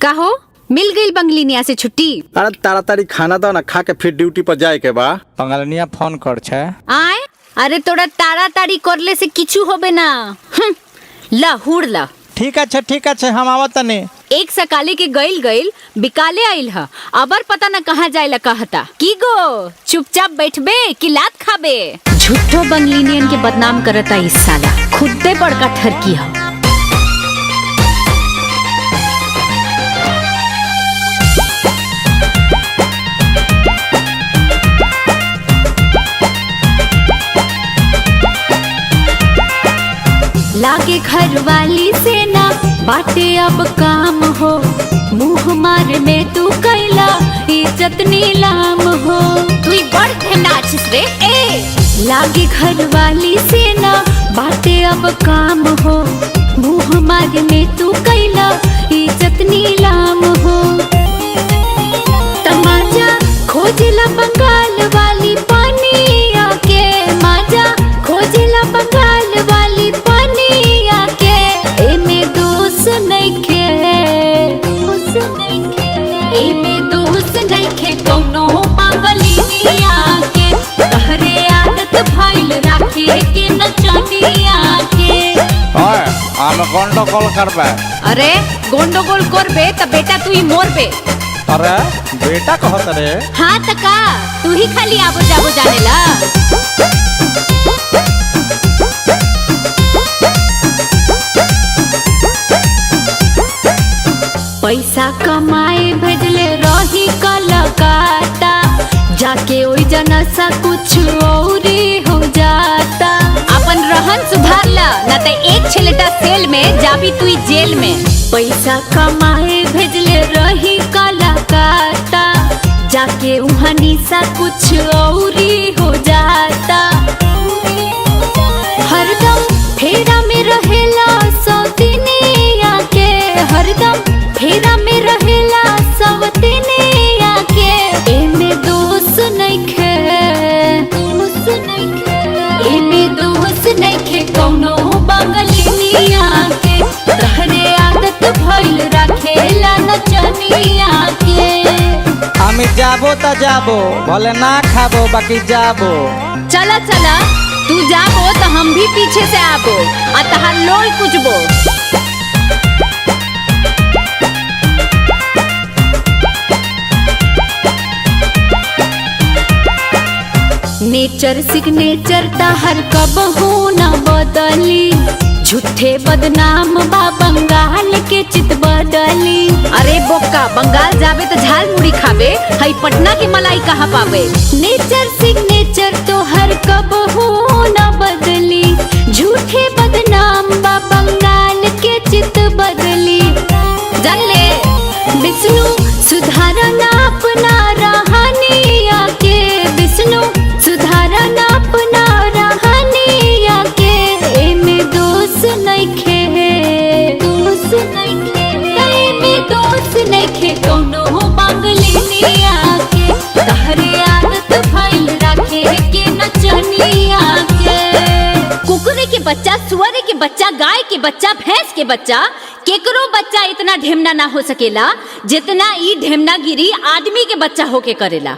का हो मिल गई बंगलिनिया से छुट्टी? अरे ताड़ाताड़ी खाना दो ना, खा के फिर ड्यूटी पर जाए के बा। बंगलिनिया फोन कर छे। आए अरे तोड़ा ताड़ाताड़ी करले से किछु होबे ना। ला हुड़ ला। ठीक है हम आवत तनी। एक सकाले के गइल बिकाले आइल ह, अबर पता न कहाँ जाइला कहता। की गो चुपचाप बैठबे कि लात खाबे? झूठो बंगलिनियन के बदनाम करता इस साला, खुदे बड़का ठरकी ह। लागे घर वाली से ना बाटे अब काम हो, मुँह मार में तू कैला इज्जत नीलाम हो। तू बड़ थे नाचिस रे ए। लागे घर वाली से ना बाटे अब काम हो, मुँह मार में तू कैला इज्जत नीलाम हो। तमाचा खोजला बंगाल वाली पानी आके, माजा खोजला बंगाल वाली पानी आके। एमे दोष नइखे, एमे दोष नइखे कौनो पागलिनिया के। तहरे आदत भइल राखे के नचनिया के। ओए आमे गंडगोल करबे। अरे गोंडोगोल करबे त बेटा तू ही मोरबे। अरे बेटा कहत रे। हाँ तका तू ही खाली आबो जाबो जानेला। पैसा कमाए भेजले रही कलकत्ता, जाके ओई जना सा कुछ औरी हो जाता। अपन रहन सुधार ला ना ते एक छलेटा सेल में जाबी तू जेल में। पैसा कमाए भेजले रही कलकत्ता, जाके उहाँ निशा कुछ औरी हो जाता। हरदम फेरा में रहेला सौतिनिया के, हरदम फेरा में रहेला सौतिनिया के। एमे दोष नइखे, एमे दोष नइखे कौनो बंगलिनिया के। तहरे आदत भइल राखेला नचनिया के। আমি যাবো তা যাবো, বলে না খাবো बाकी যাবো। चला चला तू जाबो तो हम भी पीछे से आबो आ तहार लोल कुचबो। नेचर सिग्नेचर तहर कबहू न बदली, झूठे बदनाम बा बंगाल के चित बदली। अरे बोका बंगाल जाबे तो झाल मुड़ी खाबे, हई पटना की मलाई कहाँ पावे? नेचर सिग्नेचर तो हर कबहू न बदली, झूठे बदनाम बा बंगाल के चित बदली। जान ले विष्णु सुधारना अपना रहनिया के, विष्णु सुधारना अपना रहनिया के। एमे दोष नइखे, दोष नइखे, एमे दोष नइखे कौनो बंगलिनिया के। तहरे आदत भइल राखे के नचनिया के। कुकुरे के बच्चा, सुअरे के बच्चा, गाय के बच्चा, भैंस के बच्चा, केकरो बच्चा इतना ढेमना ना हो सकेला जितना ई ढेमना गिरी आदमी के बच्चा होके करेला।